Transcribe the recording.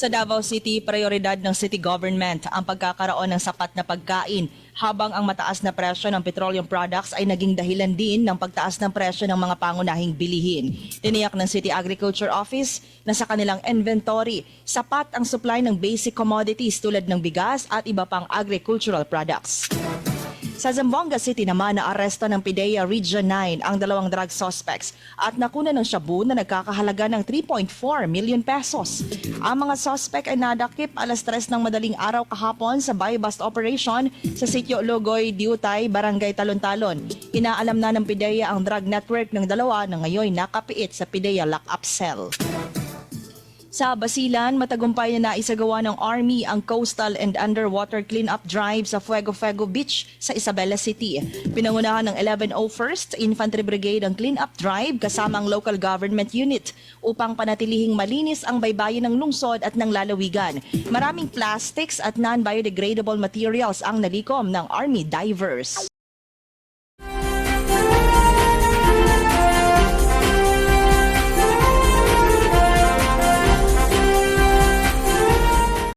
Sa Davao City, prioridad ng city government ang pagkakaroon ng sapat na pagkain habang ang mataas na presyo ng petroleum products ay naging dahilan din ng pagtaas ng presyo ng mga pangunahing bilihin. Tiniyak ng City Agriculture Office na sa kanilang inventory, sapat ang supply ng basic commodities tulad ng bigas at iba pang agricultural products. Sa Zamboanga City naman, naaresto ng PIDEA Region 9 ang 2 drug suspects at nakuna ng shabu na nagkakahalaga ng 3.4 million pesos. Ang mga suspect ay nadakip alas 3 ng madaling araw kahapon sa buy-bust operation sa sitio Logoy, Diutay, Barangay Talon-Talon. Inaalam na ng PIDEA ang drug network ng dalawa na ngayon nakapiit sa PIDEA lock-up cell. Sa Basilan, matagumpay na naisagawa ng Army ang coastal and underwater clean-up drive sa Fuego Fuego Beach sa Isabela City. Pinangunahan ng 1101st Infantry Brigade ang clean-up drive kasama ang local government unit upang panatilihing malinis ang baybayin ng lungsod at ng lalawigan. Maraming plastics at non-biodegradable materials ang nalikom ng Army divers.